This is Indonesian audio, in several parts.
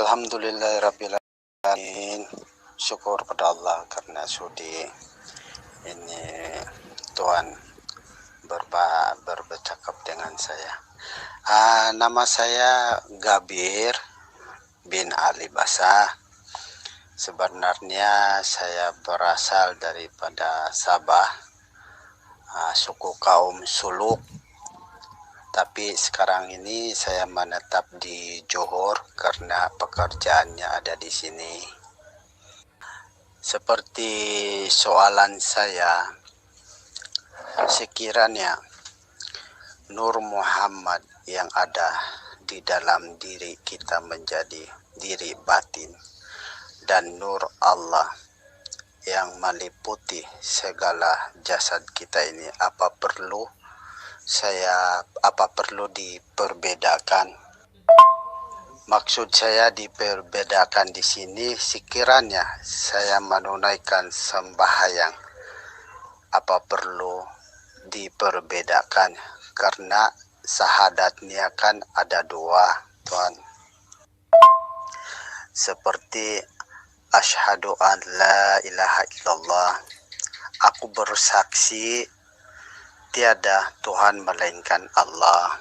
Alhamdulillahirabbil alamin. Syukur pada Allah karena sudi ini Tuhan bercakap dengan saya. Nama saya Gabir bin Ali Basa. Sebenarnya saya berasal daripada Sabah, suku kaum Suluk. Tapi sekarang ini saya menetap di Johor karena pekerjaannya ada di sini. Seperti soalan saya, sekiranya Nur Muhammad yang ada di dalam diri kita menjadi diri batin, dan Nur Allah yang meliputi segala jasad kita ini, apa perlu diperbedakan? Maksud saya diperbedakan di sini, sekiranya saya menunaikan sembahyang, apa perlu diperbedakan? Karena syahadatnya kan ada dua, Tuhan. Seperti asyhadu an la ilaha illallah, aku bersaksi tiada Tuhan melainkan Allah.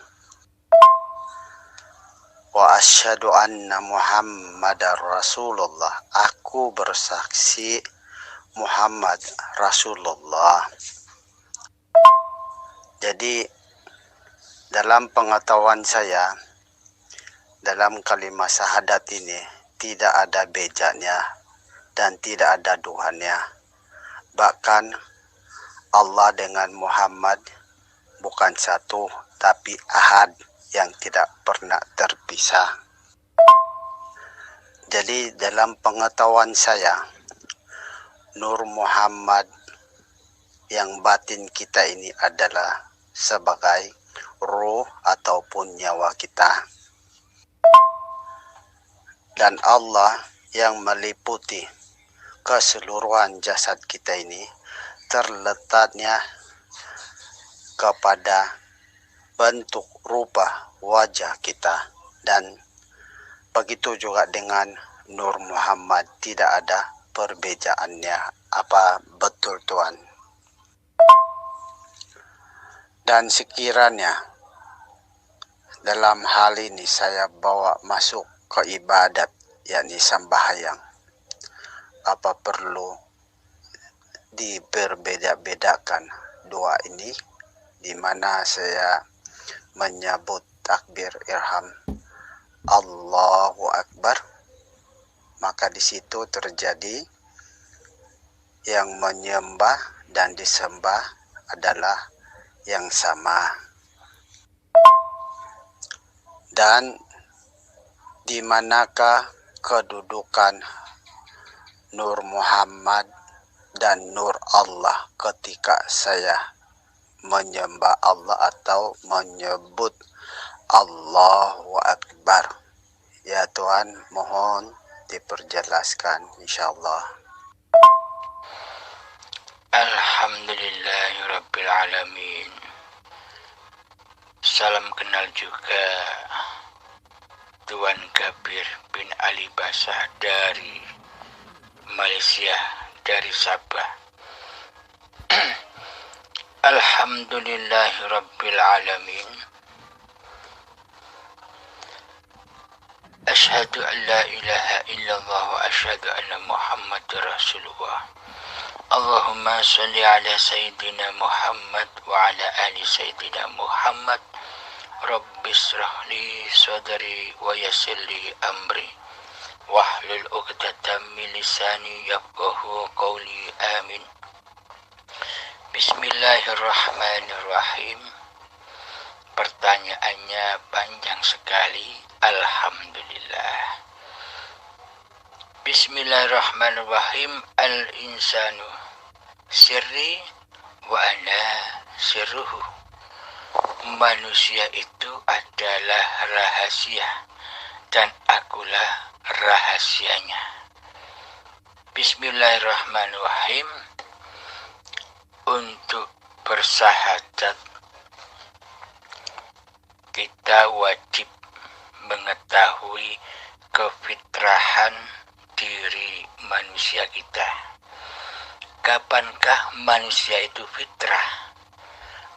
Wa asyhadu anna Muhammadar Rasulullah, aku bersaksi Muhammad Rasulullah. Jadi dalam pengetahuan saya, dalam kalimat syahadat ini tidak ada bejanya dan tidak ada duhannya. Bahkan Allah dengan Muhammad bukan satu, tapi ahad yang tidak pernah terpisah. Jadi dalam pengetahuan saya, Nur Muhammad yang batin kita ini adalah sebagai ruh ataupun nyawa kita. Dan Allah yang meliputi keseluruhan jasad kita ini terletaknya kepada bentuk rupa wajah kita, dan begitu juga dengan Nur Muhammad, tidak ada perbedaannya. Apa betul, Tuhan? Dan sekiranya dalam hal ini saya bawa masuk ke ibadat, yakni sembahyang, apa perlu diberbeda-bedakan dua ini, di mana saya menyebut takbir irham Allahu Akbar, maka di situ terjadi yang menyembah dan disembah adalah yang sama. Dan di manakah kedudukan Nur Muhammad dan Nur Allah ketika saya menyembah Allah atau menyebut Allahu Akbar? Ya Tuhan, mohon diperjelaskan insyaallah. Alhamdulillahirabbil alamin. Salam kenal juga Tuan Gabir bin Ali Basa dari Malaysia, dari Sabah. Alhamdulillahirabbil alamin. Asyhadu an la ilaha illallah wa asyhadu anna Muhammadar Rasulullah. Allahumma sholli ala sayyidina Muhammad wa ala ali sayyidina Muhammad. Rabbi shrah li sadri wa yassir li amri wahlul 'uqdatam min lisani yafqahu qawli. Amin. Bismillahirrahmanirrahim. Pertanyaannya panjang sekali. Alhamdulillah. Bismillahirrahmanirrahim. Al-insanu sirri wa ana sirruhu. Manusia itu adalah rahasia dan akulah rahasianya. Bismillahirrahmanirrahim. Untuk bersahadat kita wajib mengetahui kefitratan kefitrahan diri manusia kita. Kapankah manusia itu fitrah?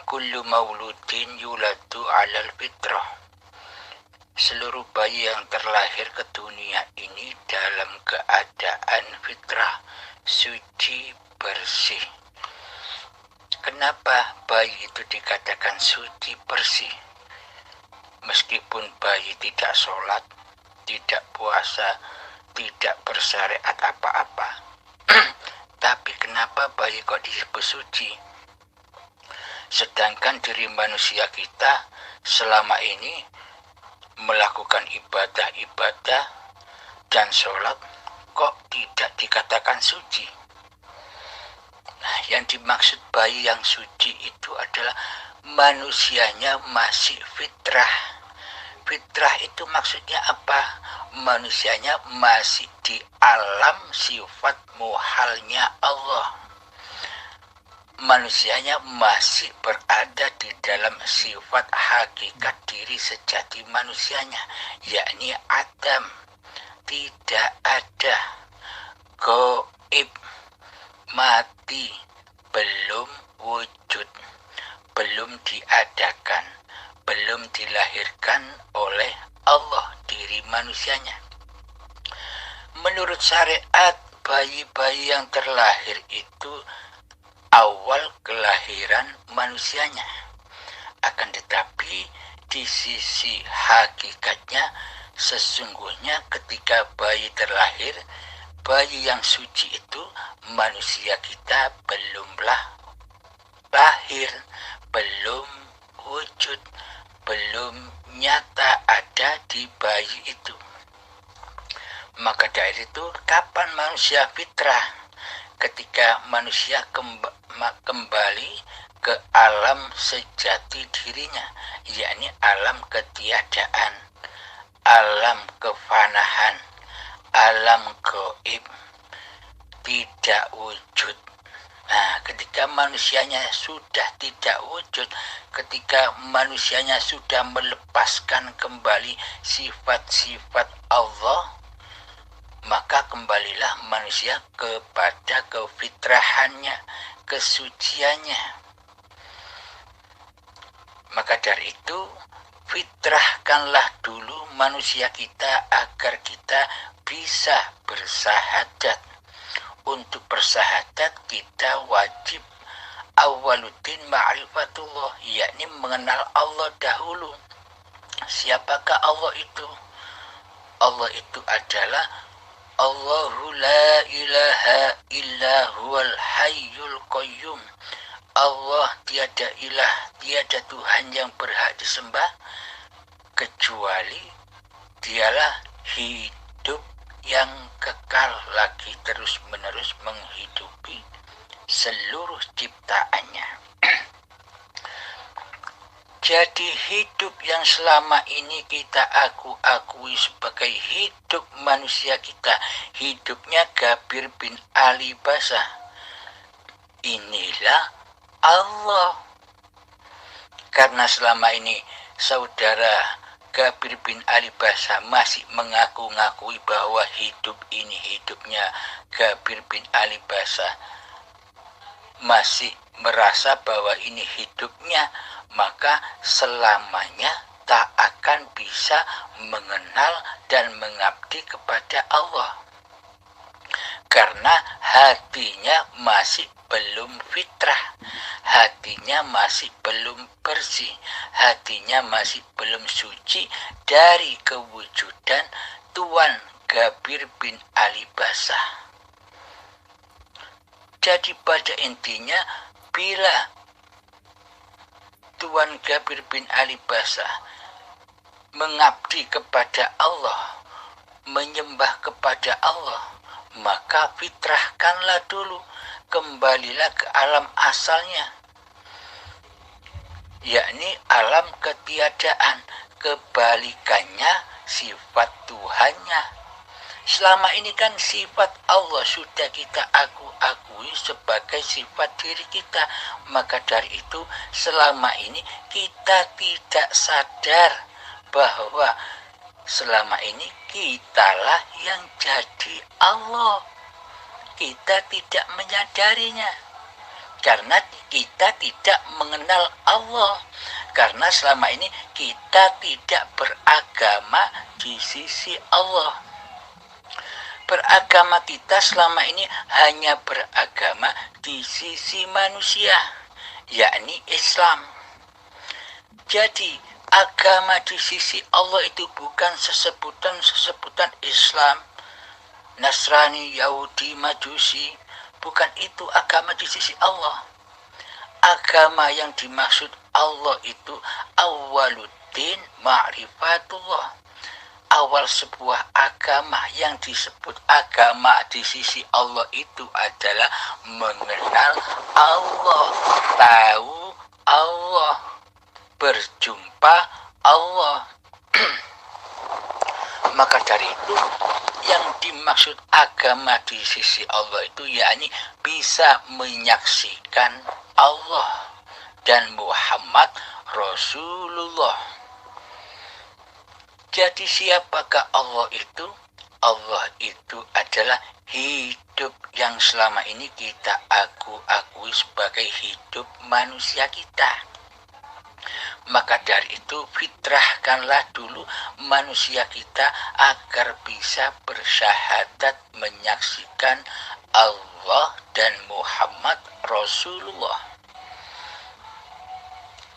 Kullu mauludin yuladu alal fitrah. Seluruh bayi yang terlahir ke dunia ini dalam keadaan fitrah, suci, bersih. Kenapa bayi itu dikatakan suci, bersih? Meskipun bayi tidak sholat, tidak puasa, tidak bersyariat apa-apa. Tapi kenapa bayi kok disebut suci? Sedangkan diri manusia kita selama ini melakukan ibadah-ibadah dan sholat kok tidak dikatakan suci. Nah, yang dimaksud bayi yang suci itu adalah manusianya masih fitrah. Fitrah itu maksudnya apa? Manusianya masih di alam sifat muhalnya Allah. Manusianya masih berada di dalam sifat hakikat diri sejati manusianya, yakni Adam. Tidak ada gaib, mati, belum wujud, belum diadakan, belum dilahirkan oleh Allah diri manusianya. Menurut syariat, bayi-bayi yang terlahir itu awal kelahiran manusianya. Akan tetapi di sisi hakikatnya sesungguhnya ketika bayi terlahir, bayi yang suci itu manusia kita belumlah lahir, belum wujud, belum nyata ada di bayi itu. Maka dari itu kapan manusia fitrah? Ketika manusia kembali ke alam sejati dirinya, yakni alam ketiadaan, alam kefanahan, alam gaib, tidak wujud. Nah, ketika manusianya sudah tidak wujud, ketika manusianya sudah melepaskan kembali sifat-sifat Allah, maka kembalilah manusia kepada kefitrahannya, kesuciannya. Maka dari itu, fitrahkanlah dulu manusia kita agar kita bisa bersahadat. Untuk bersahadat kita wajib awaluddin ma'rifatullah, yakni mengenal Allah dahulu. Siapakah Allah itu? Allah itu adalah Allahu la ilaha illa huwal hayyul qayyum. Allah tiada ilah, tiada Tuhan yang berhak disembah kecuali dialah hidup yang kekal lagi terus-menerus menghidupi seluruh ciptaannya. Jadi hidup yang selama ini kita akui sebagai hidup manusia kita, hidupnya Gabir bin Ali Basah, inilah Allah. Karena selama ini saudara Gabir bin Ali Basah masih mengaku-ngakui bahwa hidup ini hidupnya Gabir bin Ali Basah, masih merasa bahwa ini hidupnya, maka selamanya tak akan bisa mengenal dan mengabdi kepada Allah. Karena hatinya masih belum fitrah, hatinya masih belum bersih, hatinya masih belum suci dari kewujudan Tuan Gabir bin Ali Basah. Jadi pada intinya, bila Tuan Gabir bin Ali Basah mengabdi kepada Allah, menyembah kepada Allah, maka fitrahkanlah dulu, kembalilah ke alam asalnya, yakni alam ketiadaan, kebalikannya sifat Tuhannya. Selama ini kan sifat Allah sudah kita akui sebagai sifat diri kita. Maka dari itu selama ini kita tidak sadar bahwa selama ini kitalah yang jadi Allah. Kita tidak menyadarinya karena kita tidak mengenal Allah. Karena selama ini kita tidak beragama di sisi Allah. Beragama kita selama ini hanya beragama di sisi manusia, yakni Islam. Jadi agama di sisi Allah itu bukan sesebutan Islam, Nasrani, Yahudi, Majusi. Bukan itu agama di sisi Allah. Agama yang dimaksud Allah itu awaluddin ma'rifatullah. Awal sebuah agama yang disebut agama di sisi Allah itu adalah mengenal Allah, tahu Allah, berjumpa Allah. Maka dari itu yang dimaksud agama di sisi Allah itu yakni bisa menyaksikan Allah dan Muhammad Rasulullah. Jadi siapakah Allah itu? Allah itu adalah hidup yang selama ini kita akui sebagai hidup manusia kita. Maka dari itu fitrahkanlah dulu manusia kita agar bisa bersyahadat menyaksikan Allah dan Muhammad Rasulullah.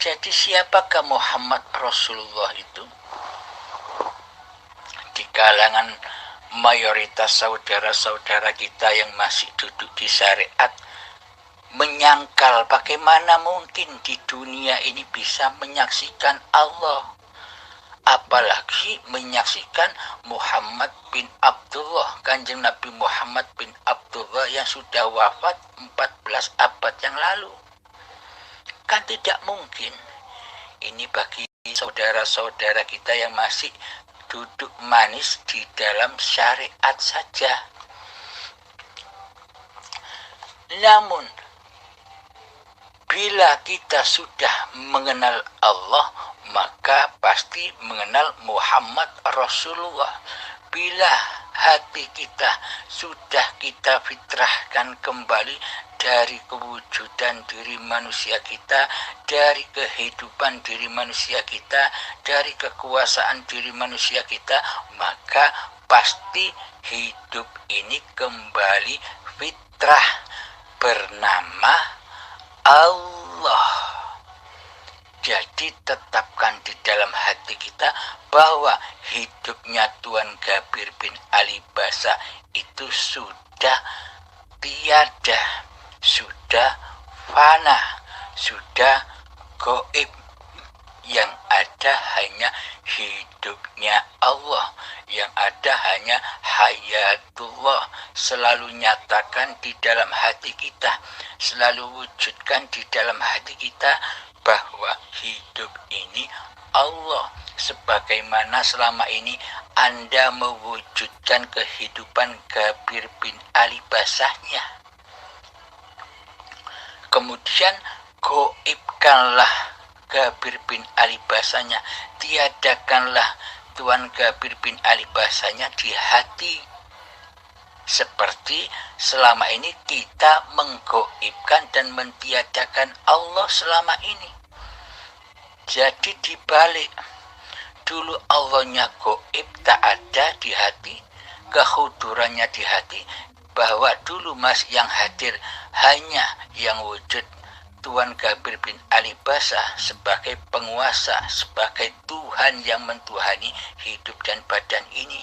Jadi siapakah Muhammad Rasulullah itu? Di kalangan mayoritas saudara-saudara kita yang masih duduk di syariat menyangkal bagaimana mungkin di dunia ini bisa menyaksikan Allah, apalagi menyaksikan Muhammad bin Abdullah, Kanjeng Nabi Muhammad bin Abdullah yang sudah wafat 14 abad yang lalu. Kan tidak mungkin. Ini bagi saudara-saudara kita yang masih duduk manis di dalam syariat saja. Namun bila kita sudah mengenal Allah, maka pasti mengenal Muhammad Rasulullah. Bila hati kita sudah kita fitrahkan kembali dari kewujudan diri manusia kita, dari kehidupan diri manusia kita, dari kekuasaan diri manusia kita, maka pasti hidup ini kembali fitrah bernama Allah. Jadi tetapkan di dalam hati kita bahwa hidupnya Tuan Gabir bin Ali Basa itu sudah tiada, sudah fana, sudah gaib. Yang ada hanya hidupnya Allah, yang ada hanya hayatullah, selalu nyatakan di dalam hati kita, selalu wujudkan di dalam hati kita bahwa hidup ini Allah, sebagaimana selama ini Anda mewujudkan kehidupan Gabir bin Ali Basahnya. Kemudian goibkanlah Gabir bin Ali Basahnya, tiadakanlah Tuan Gabir bin Ali Basahnya di hati. Seperti selama ini kita menggoibkan dan mentiadakan Allah selama ini. Jadi dibalik, dulu Allahnya goib, tak ada di hati, kehudurannya di hati, bahwa dulu yang hadir hanya yang wujud Tuan Gabir bin Ali Basah sebagai penguasa, sebagai Tuhan yang mentuhani hidup dan badan ini.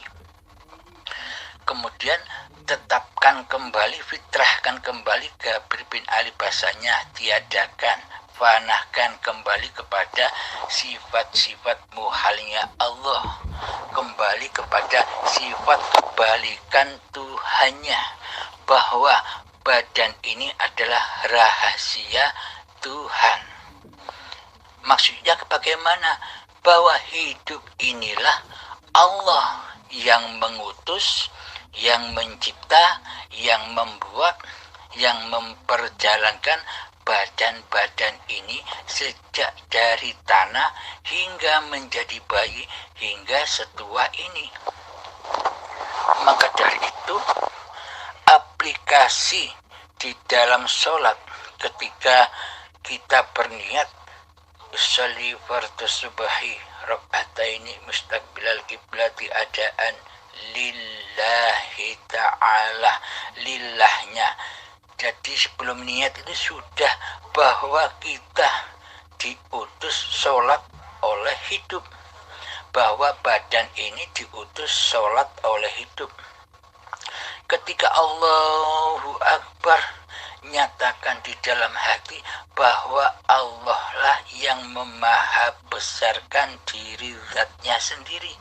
Kemudian tetapkan kembali, fitrahkan kembali Gabir bin Ali Basahnya, tiadakan, fanahkan kembali kepada sifat-sifat muhalnya Allah, kembali kepada sifat kebalikan Tuhannya, bahwa badan ini adalah rahasia Tuhan. Maksudnya bagaimana? Bahwa hidup inilah Allah yang mengutus, yang mencipta, yang membuat, yang memperjalankan badan-badan ini sejak dari tanah hingga menjadi bayi hingga setua ini. Maka dari itu aplikasi di dalam sholat ketika kita berniat usolli fardhu subhi rakaataini mustaqbilal kiblati adaan lillahi ta'ala, lillahnya. Jadi sebelum niat itu sudah bahwa kita diutus sholat oleh hidup, bahwa badan ini diutus sholat oleh hidup. Ketika Allahu Akbar, nyatakan di dalam hati bahwa Allah lah yang memahabesarkan diri zatnya sendiri.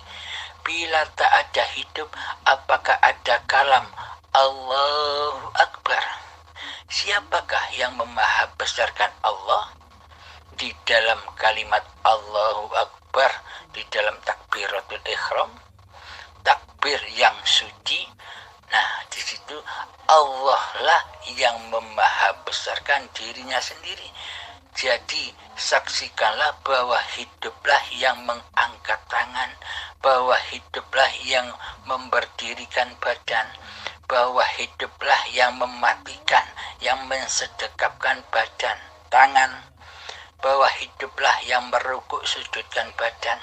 Bila tak ada hidup, apakah ada kalam Allahu Akbar? Siapakah yang memahabesarkan Allah? Di dalam kalimat Allahu Akbar, di dalam takbiratul ihram, takbir yang suci. Nah, di situ Allah lah yang memahabesarkan dirinya sendiri. Jadi saksikanlah bahwa hiduplah yang mengangkat tangan, bahwa hiduplah yang memberdirikan badan, bahwa hiduplah yang mematikan, yang mensedekapkan badan, tangan, bahwa hiduplah yang merukuk sujudkan badan.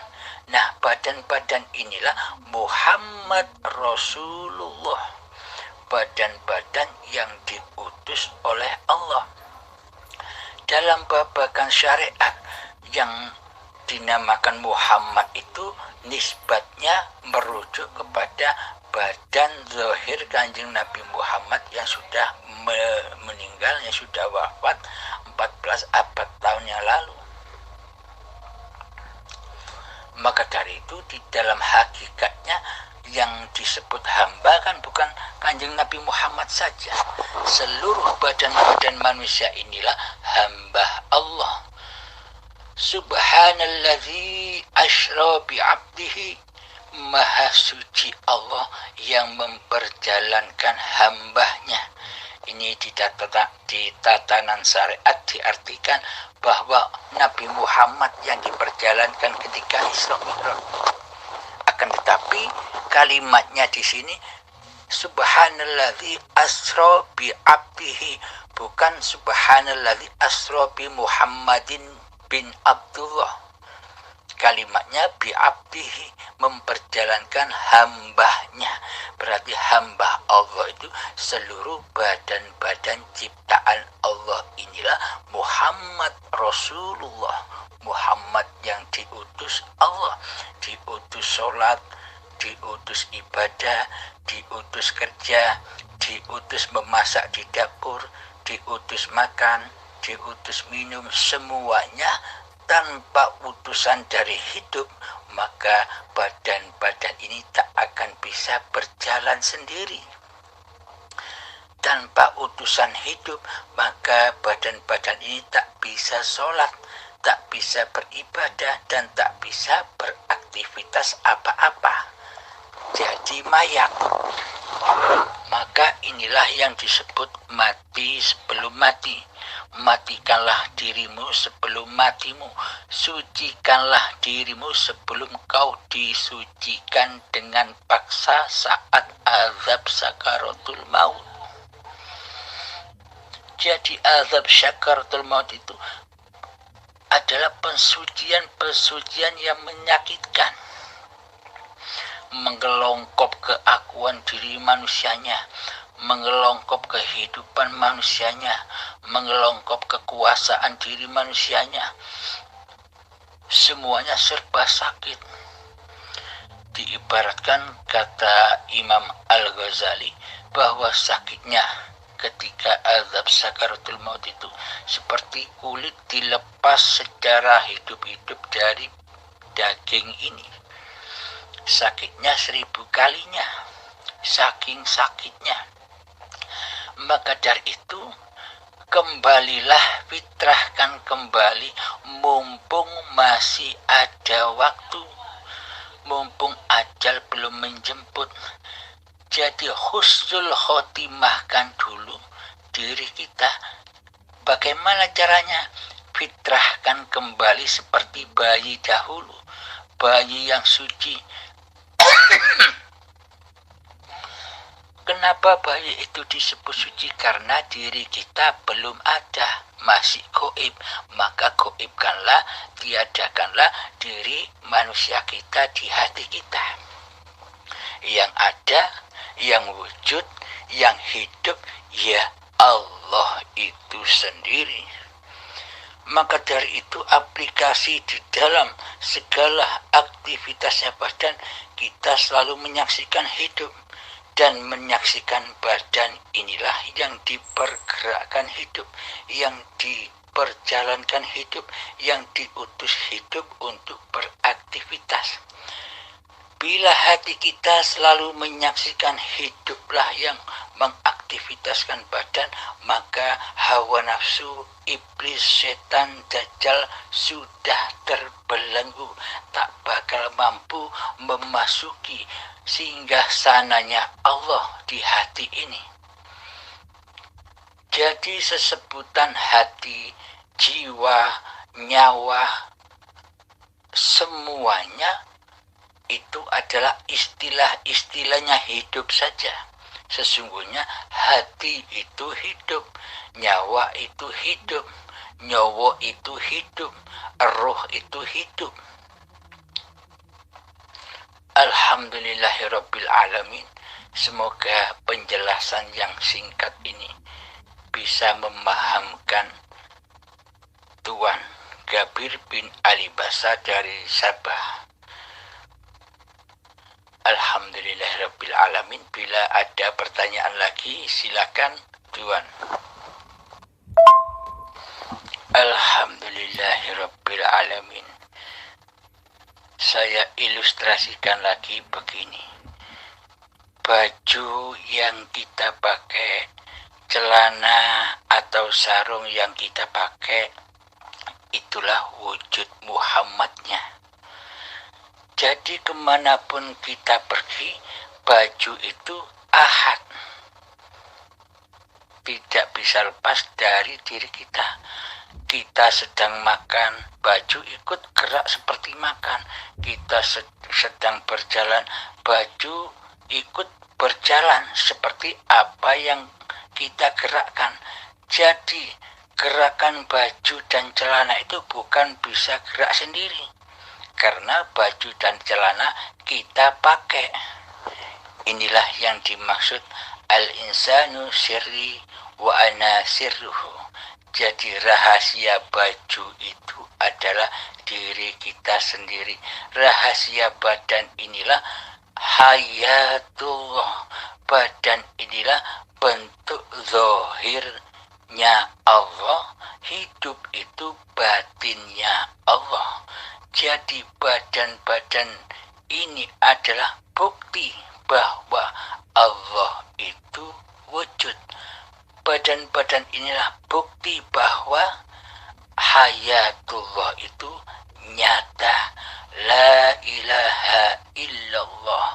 Nah, badan-badan inilah Muhammad Rasulullah, badan-badan yang diutus oleh Allah. Dalam babagan syariat yang dinamakan Muhammad itu nisbatnya merujuk kepada badan zahir Kanjeng Nabi Muhammad yang sudah meninggal, yang sudah wafat 14 abad tahun yang lalu. Maka dari itu di dalam hakikatnya yang disebut hamba kan bukan Kanjeng Nabi Muhammad saja. Seluruh badan-badan manusia inilah hamba Allah. Subhanalladzi asra bi'abdihi, maha suci Allah yang memperjalankan hambanya. Ini di tatanan syariat diartikan bahwa Nabi Muhammad yang diperjalankan ketika Isra Mi'raj. Akan tetapi kalimatnya di sini subhanalladzi asra bi abdihi, bukan subhanalladzi asra bi Muhammadin bin Abdullah. Kalimatnya bi abdihi, memperjalankan hambanya. Berarti hamba Allah itu seluruh badan-badan ciptaan Allah inilah Muhammad Rasulullah, Muhammad yang diutus Allah, diutus sholat, diutus ibadah, diutus kerja, diutus memasak di dapur, diutus makan, diutus minum, semuanya tanpa utusan dari hidup, maka badan-badan ini tak akan bisa berjalan sendiri. Tanpa utusan hidup, maka badan-badan ini tak bisa sholat, tak bisa beribadah, dan tak bisa beraktivitas apa-apa. Jadi mayat. Maka inilah yang disebut mati sebelum mati. Matikanlah dirimu sebelum matimu, sucikanlah dirimu sebelum kau disucikan dengan paksa saat azab sakaratul maut. Jadi azab sakaratul maut itu adalah pensucian yang menyakitkan, menggelongkop keakuan diri manusianya, menggelongkop kehidupan manusianya, menggelongkop kekuasaan diri manusianya. Semuanya serba sakit. Diibaratkan kata Imam Al-Ghazali bahwa sakitnya ketika azab sakaratul maut itu seperti kulit dilepas secara hidup-hidup dari daging ini. Sakitnya 1000 kalinya, saking sakitnya. Maka dari itu kembalilah, fitrahkan kembali mumpung masih ada waktu, mumpung ajal belum menjemput. Jadi husnul khotimahkan dulu diri kita. Bagaimana caranya? Fitrahkan kembali seperti bayi dahulu, bayi yang suci. Kenapa bayi itu disebut suci? Karena diri kita belum ada, masih goib. Maka goibkanlah, tiadakanlah diri manusia kita di hati kita. Yang ada, yang wujud, yang hidup, ya Allah itu sendiri. Maka dari itu aplikasi di dalam segala aktivitasnya badan, kita selalu menyaksikan hidup. Dan menyaksikan badan inilah yang dipergerakkan hidup, yang diperjalankan hidup, yang diutus hidup untuk beraktivitas. Bila hati kita selalu menyaksikan hiduplah yang mengaktivitaskan badan, maka hawa nafsu, iblis, setan, dajjal sudah terbelenggu, tak bakal mampu memasuki singgah sananya Allah di hati ini. Jadi sesebutan hati, jiwa, nyawa, semuanya itu adalah istilah-istilahnya hidup saja. Sesungguhnya hati itu hidup, nyawa itu hidup, nyawa itu hidup, roh itu hidup. Alhamdulillahirabbil alamin. Semoga penjelasan yang singkat ini bisa memahamkan Tuan Gabir bin Ali Basa dari Sabah. Alhamdulillahirabbil alamin. Bila ada pertanyaan lagi silakan Tuan. Alhamdulillahirabbil alamin. Saya ilustrasikan lagi begini. Baju yang kita pakai, celana atau sarung yang kita pakai, itulah wujud Muhammadnya. Jadi kemanapun kita pergi, baju itu ahad. Tidak bisa lepas dari diri kita. Kita sedang makan, baju ikut gerak seperti makan. Kita sedang berjalan, baju ikut berjalan seperti apa yang kita gerakkan. Jadi gerakan baju dan celana itu bukan bisa gerak sendiri. Karena baju dan celana kita pakai. Inilah yang dimaksud al-insanu sirri wa ana sirruhu. Jadi rahasia baju itu adalah diri kita sendiri. Rahasia badan inilah hayatullah. Badan inilah bentuk zahirnya Allah. Hidup itu batinnya Allah. Jadi badan-badan ini adalah bukti bahwa Allah itu wujud. Badan-badan inilah bukti bahwa hayatullah itu nyata. La ilaha illallah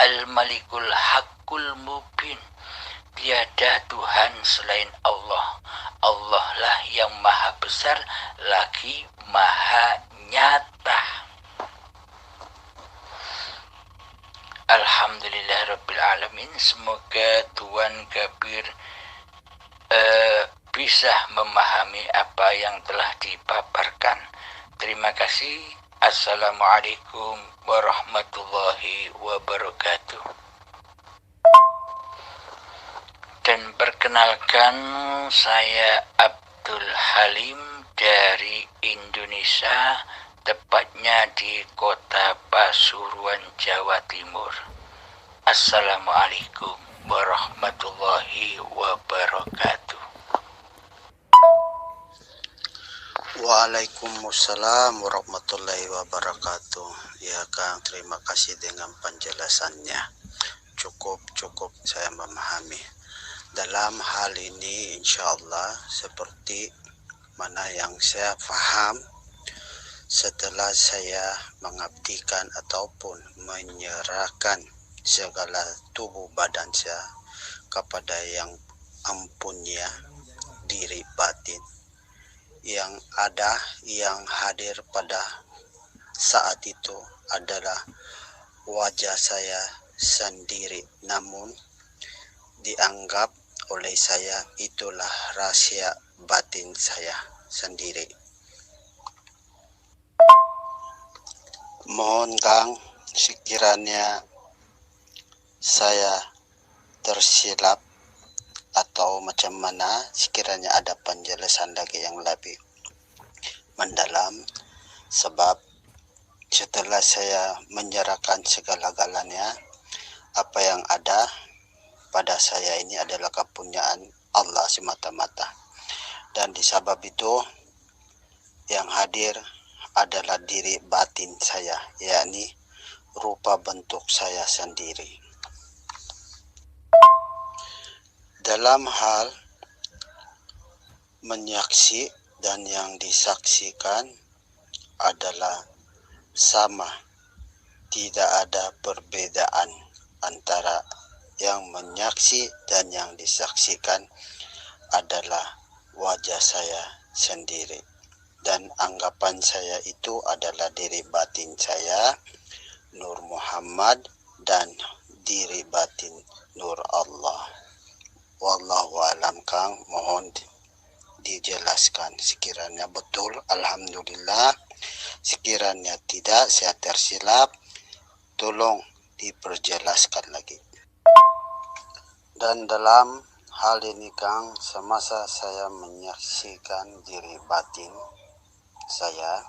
al-malikul haqqul mubin. Tiada Tuhan selain Allah. Allah lah yang maha besar lagi maha nyata. Alhamdulillahirabbil alamin. Semoga Tuan Gabir bisa memahami apa yang telah dipaparkan. Terima kasih. Assalamualaikum warahmatullahi wabarakatuh. Dan perkenalkan, saya Abdul Halim dari Indonesia, tepatnya di kota Pasuruan, Jawa Timur. Assalamualaikum warahmatullahi wabarakatuh. Waalaikumsalam warahmatullahi wabarakatuh. Ya Kang, terima kasih dengan penjelasannya. Cukup saya memahami. Dalam hal ini insya Allah seperti mana yang saya paham setelah saya mengabdikan ataupun menyerahkan segala tubuh badan saya kepada yang ampunnya diri batin, yang ada, yang hadir pada saat itu adalah wajah saya sendiri, namun dianggap oleh saya itulah rahasia batin saya sendiri. Mohon Kang, sekiranya saya tersilap atau macam mana, sekiranya ada penjelasan lagi yang lebih mendalam, sebab setelah saya menyerahkan segala-galanya, apa yang ada pada saya ini adalah kepunyaan Allah semata-mata. Dan disebab itu yang hadir adalah diri batin saya, yakni rupa bentuk saya sendiri. Dalam hal menyaksi dan yang disaksikan adalah sama, tidak ada perbedaan antara yang menyaksi dan yang disaksikan adalah wajah saya sendiri. Dan anggapan saya itu adalah diri batin saya, Nur Muhammad, dan diri batin Nur Allah. Wallahu alam Kang, mohon dijelaskan sekiranya betul. Alhamdulillah. Sekiranya tidak, saya tersilap, tolong diperjelaskan lagi. Dan dalam hal ini Kang, semasa saya menyaksikan diri batin saya,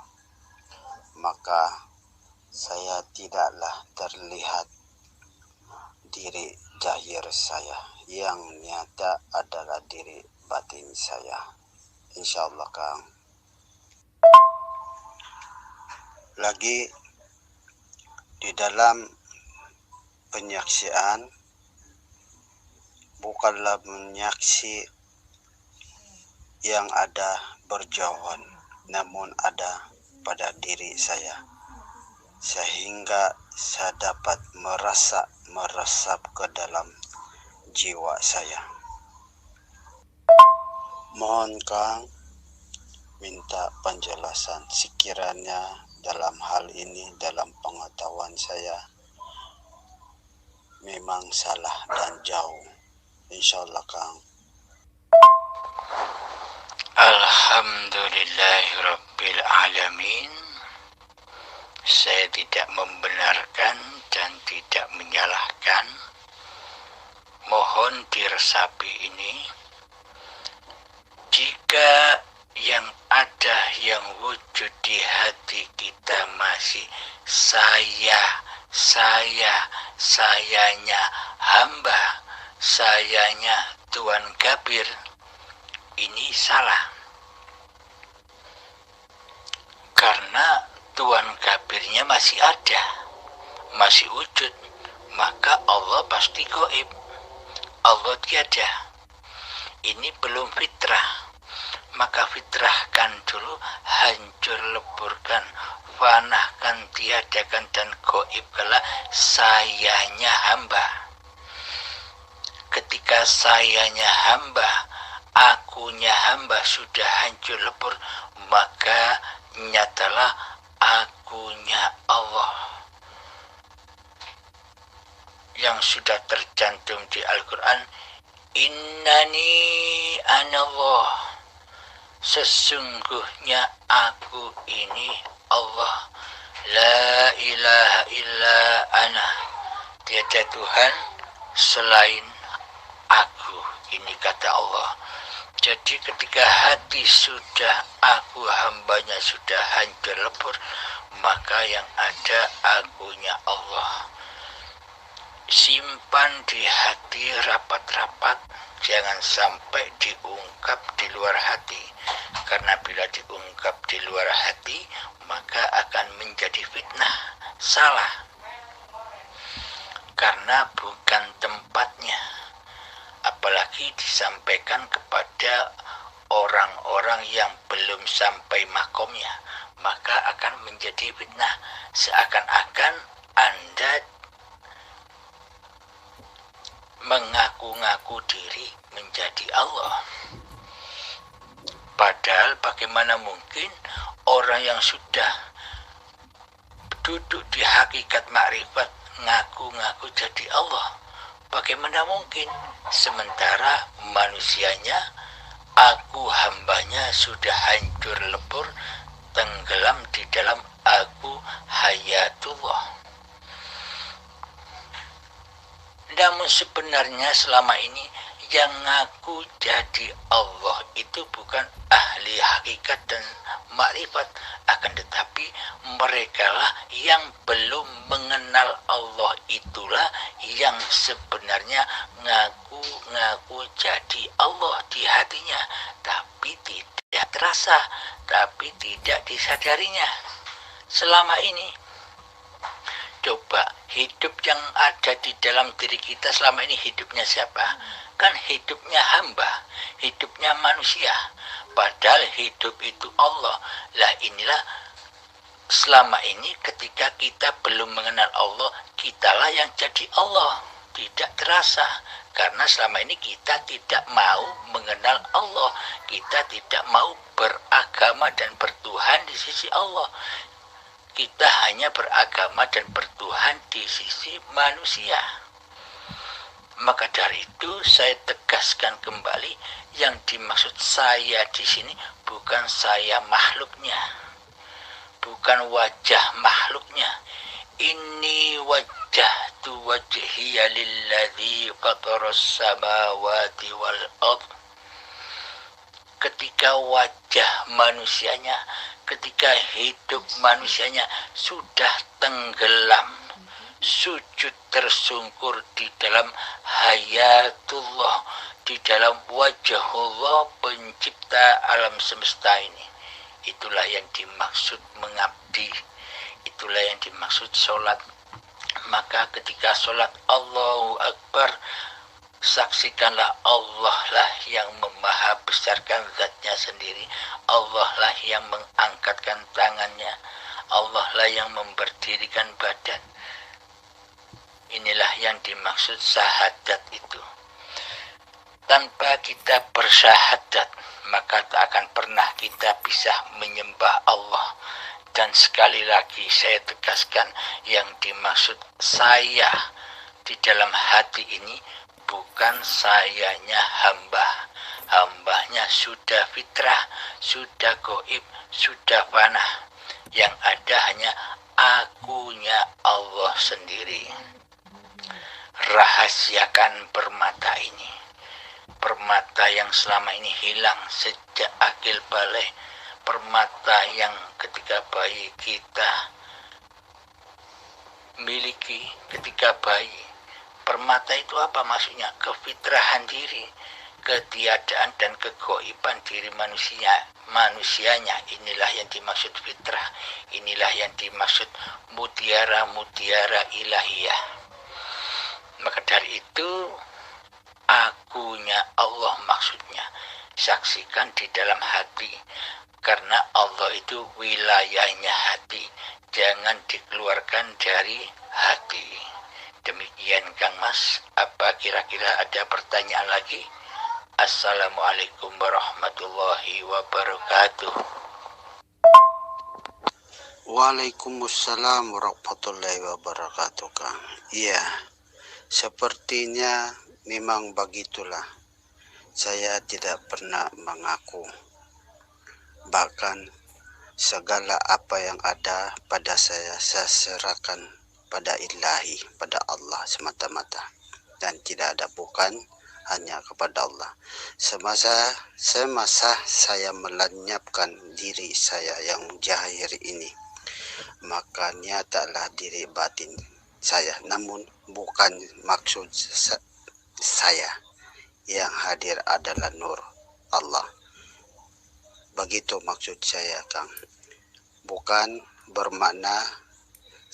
maka saya tidaklah terlihat diri zahir saya, yang nyata adalah diri batin saya. Insyaallah Kang. Lagi di dalam penyaksian bukanlah menyaksi yang ada berjauhan, namun ada pada diri saya, sehingga saya dapat meresap ke dalam jiwa saya. Mohon Kang minta penjelasan sekiranya dalam hal ini, dalam pengetahuan saya memang salah dan jauh. Insyaallah Kang. Alhamdulillahirabbil alamin. Saya tidak membenarkan dan tidak menyalahkan. Mohon diresapi ini. Jika yang ada yang wujud di hati kita masih sayanya hamba, sayanya Tuan Kabir, ini salah. Karena Tuan Kabirnya masih ada, masih wujud, maka Allah pasti gaib. Allah tiada. Ini belum fitrah. Maka fitrahkan dulu, hancur leburkan, fanahkan, tiadakan, dan gaib kala sayanya hamba. Ketika sayanya hamba, akunya hamba sudah hancur lebur, maka nyatalah akunya Allah yang sudah tercantum di Al-Quran. Innani anallah, sesungguhnya aku ini Allah. La ilaha illa ana, tiada Tuhan selain aku. Ini kata Allah. Jadi ketika hati sudah aku hambanya sudah hancur lebur, maka yang ada akunya Allah. Simpan di hati rapat-rapat, jangan sampai diungkap di luar hati. Karena bila diungkap di luar hati, maka akan menjadi fitnah, salah. Karena bukan tempatnya. Apalagi disampaikan kepada orang-orang yang belum sampai makomnya, maka akan menjadi fitnah. Seakan-akan Anda mengaku-ngaku diri menjadi Allah. Padahal bagaimana mungkin orang yang sudah duduk di hakikat makrifat ngaku-ngaku jadi Allah. Bagaimana mungkin? Sementara manusianya, aku hambanya sudah hancur lebur, tenggelam di dalam aku hayatullah. Namun sebenarnya selama ini yang ngaku jadi Allah itu bukan ahli hakikat dan makrifat, akan tetapi merekalah yang belum mengenal Allah, itulah yang sebenarnya ngaku jadi Allah di hatinya, tapi tidak terasa, tapi tidak disadarinya. Selama ini coba hidup yang ada di dalam diri kita selama ini hidupnya siapa? Kan hidupnya hamba, hidupnya manusia. Padahal hidup itu Allah. Lah inilah selama ini ketika kita belum mengenal Allah, kitalah yang jadi Allah. Tidak terasa. Karena selama ini kita tidak mau mengenal Allah. Kita tidak mau beragama dan bertuhan di sisi Allah. Kita hanya beragama dan bertuhan di sisi manusia. Maka dari itu saya tegaskan kembali, yang dimaksud saya di sini bukan saya makhluknya, bukan wajah makhluknya. Ini wajjahtu wajhiya lilladzi fataras samawati wal ardh. Ketika wajah manusianya, ketika hidup manusianya sudah tenggelam, sujud tersungkur di dalam hayatullah, di dalam wajahullah pencipta alam semesta ini. Itulah yang dimaksud mengabdi, itulah yang dimaksud sholat. Maka ketika sholat Allahu Akbar, saksikanlah Allah lah yang memaha besarkan zatnya sendiri. Allah lah yang mengangkatkan tangannya. Allah lah yang memberdirikan badan. Inilah yang dimaksud syahadat itu. Tanpa kita bersyahadat, maka tak akan pernah kita bisa menyembah Allah. Dan sekali lagi saya tegaskan, yang dimaksud saya di dalam hati ini bukan sayanya hamba. Hambanya sudah fitrah, sudah goib, sudah fana. Yang ada hanya akunya Allah sendiri. Rahasiakan permata ini. Permata yang selama ini hilang sejak akil balik. Permata yang ketika bayi kita miliki ketika bayi. Permata itu apa maksudnya? Kefitrahan diri, ketiadaan dan kegoiban diri manusianya. Inilah yang dimaksud fitrah. Inilah yang dimaksud mutiara-mutiara ilahiyah. Maka dari itu akunya Allah maksudnya. Saksikan di dalam hati. Karena Allah itu wilayahnya hati. Jangan dikeluarkan dari hati. Demikian Kang Mas, apa kira-kira ada pertanyaan lagi? Assalamualaikum warahmatullahi wabarakatuh. Waalaikumsalam warahmatullahi wabarakatuh, Kang. Iya, sepertinya memang begitulah. Saya tidak pernah mengaku. Bahkan segala apa yang ada pada saya serahkan pada ilahi, pada Allah semata-mata, dan tidak ada bukan hanya kepada Allah. Semasa saya melenyapkan diri saya yang jahir ini, maka nyatalah diri batin saya, namun bukan maksud saya. Yang hadir adalah nur Allah. Begitu maksud saya, Kang. Bukan bermakna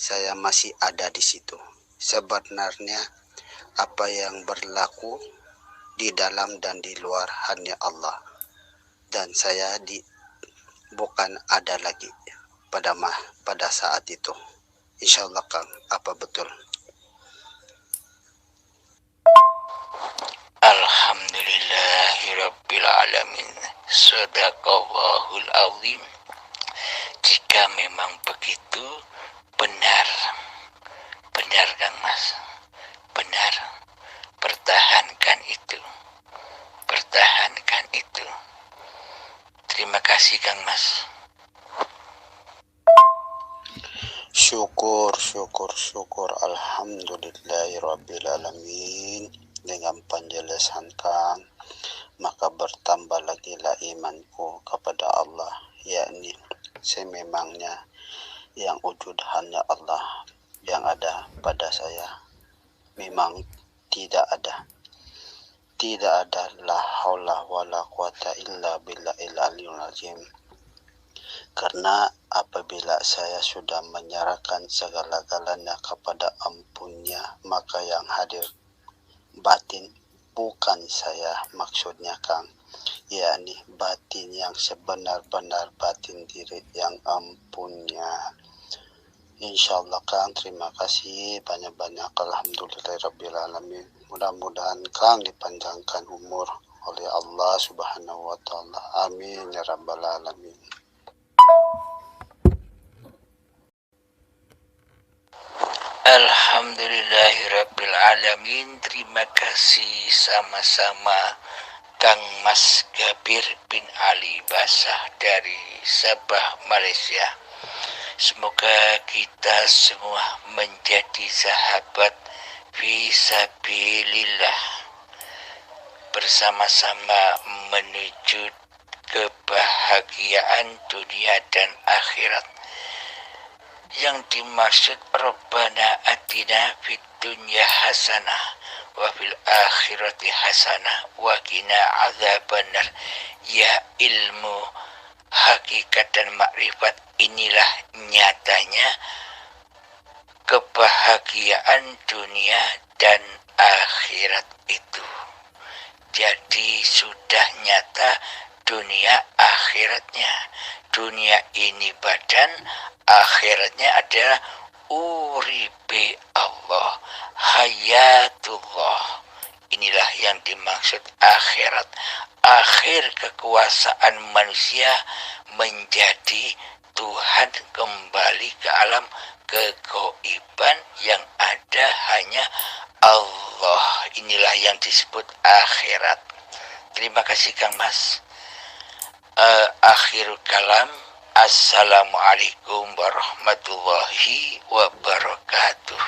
saya masih ada di situ. Sebenarnya apa yang berlaku di dalam dan di luar hanya Allah. Dan saya bukan ada lagi pada saat itu. Insya Allah, Kang. Apa betul? Alhamdulillahirabbil alamin. Shadaqallahul azim. Jika memang begitu, benar Kang Mas, benar. Syukur. Alhamdulillahirrabbilalamin. Dengan penjelasan Kang, maka bertambah lagi lah imanku kepada Allah, yakni sememangnya yang wujud hanya Allah, yang ada pada saya memang tidak ada la haula wala quwata illa billahil aliyul azim. Karena apabila saya sudah menyerahkan segala-galanya kepada ampunnya, maka yang hadir batin bukan saya maksudnya Kang, yakni batin yang sebenar-benar batin diri yang ampunnya. Insyaallah Kang, terima kasih banyak-banyak. Alhamdulillahirrabbilalamin. Mudah-mudahan Kang dipanjangkan umur oleh Allah Subhanahu wa taala. Amin ya rabbal alamin. Alhamdulillahirrabbilalamin. Terima kasih sama-sama Kang Mas Gabir bin Ali Basah dari Sabah, Malaysia. Semoga kita semua menjadi sahabat fisabilillah, bersama-sama menuju kebahagiaan dunia dan akhirat. Yang dimaksud Rabbana atina fid dunya hasanah wa fil akhirati hasanah wa qina adzabannar. Ya ilmu hakikat dan makrifat inilah nyatanya kebahagiaan dunia dan akhirat itu. Jadi sudah nyata dunia akhiratnya. Dunia ini badan, akhiratnya adalah uribi Allah, hayatullah. Inilah yang dimaksud akhirat. Akhir kekuasaan manusia menjadi Tuhan kembali ke alam kegoiban yang ada hanya Allah. Inilah yang disebut akhirat. Terima kasih Kang Mas. Akhirul kalam. Assalamualaikum warahmatullahi wabarakatuh.